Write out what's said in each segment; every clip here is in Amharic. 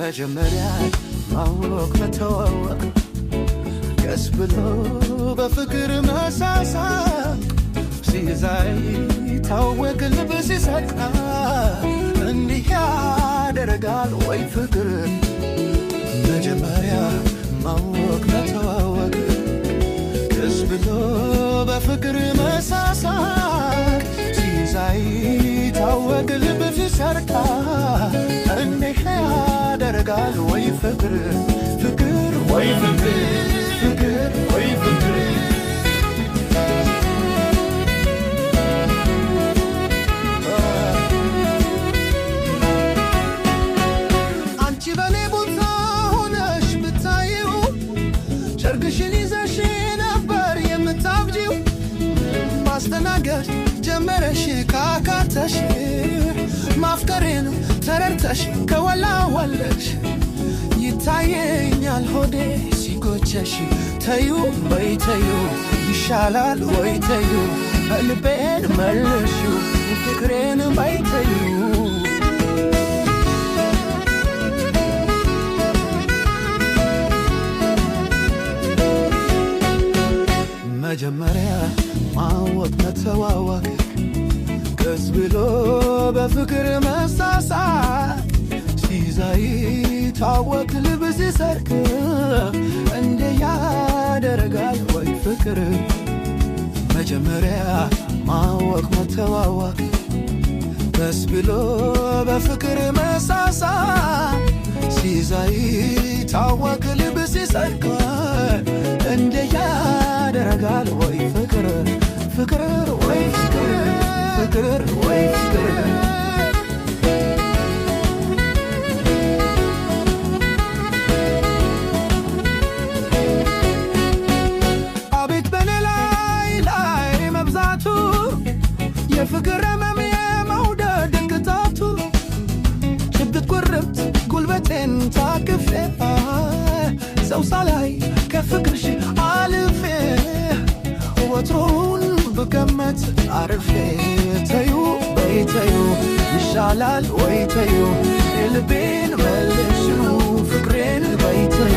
መጀመሪያ ማወቅ መተዋወቅ ቀስ ብሎ በፍቅር መሳሳቅ ሲይዛይ ታወቅ ልብ ሲሰካ እንዲህ ያደርጋል ወይ ፍቅር መጀመሪያ ማወቅ መተዋወቅ ቀስ ብሎ በፍቅር መሳሳቅ ሲይዛይ ታወቅ ልብ ሲሰካ እንዲህ ያደርጋል ወይ ፍቅር ፍቅር ወይ ፍቅር ፍቅር ወይ ፍቅር አንቺ በኔ ቦታ ሆነሽ ብታዪው ጨርቅሽን ይዘሽ ነበር የምታብጂው ማስተናገድ ጀመረሽ ካካተሽ ማፍቀሬን ተረድተሽ ከወላወለሽ ይታየኛል ሆዴ ሲጎቸሽ ተዩ ወይ ተዩ ይሻላል ወይ ተዩ ልቤን መልሹ ፍቅሬን ወይ ተዩ መጀመሪያ ማወቅ መተዋወቅ ቀስ ብሎ በፍቅር መሳሳቅ ሲይዛይ ታወቅ ልብ ሲሰርቅ እንደ ያደርጋል ወይ ፍቅር መጀመሪያ ማወቅ መተዋወቅ ቀስ ብሎ በፍቅር መሳሳቅ ሲይዛይ ታወቅ ልብ ሲሰርቅ እንደ ያደርጋል ወይ ፍቅር ፍቅር ወይ ፍቅር ፍቅር ወይ ፍቅር አቤት በኔ ላይ መብዛቱ የፍቅር ህመም የመውደድ እንቅጣቱ ጭብጥ ቁርብት ጉልበቴን ታቅፌ ሰው ሳላይ ከፍቅርሽ አልፌ ወትሮውን ብገመት አርፌ ተዩ ወይ ተዩ ይሻላል ወይ ተዩ ልቤን መልሹ ፍቅሬን ወይ ተዩ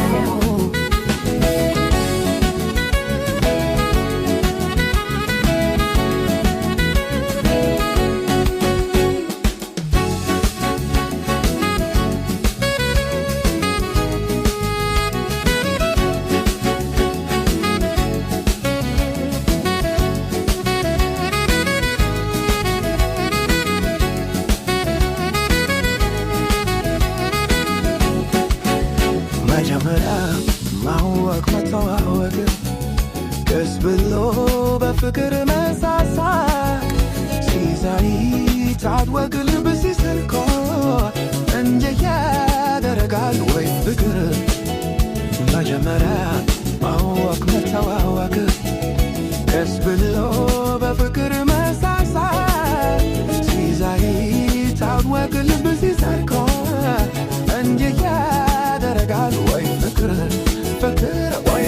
መጀመሪያ ማወቅ መተዋወቅ ቀስ ብሎ በፍቅር መሳሳቅ ሲይዛይ ታወቅ ልብ ሲሰርቅ እንደ ያደርጋል ወይ ፍቅር መጀመሪያ ማወቅ መተዋወቅ ቀስ ብሎ በፍቅር መሳሳቅ ሲይዛይ ታወቅ ልብ ሲሰርቅ እንደ ያደርጋል ወይ ፍቅር ፍቅር ወይ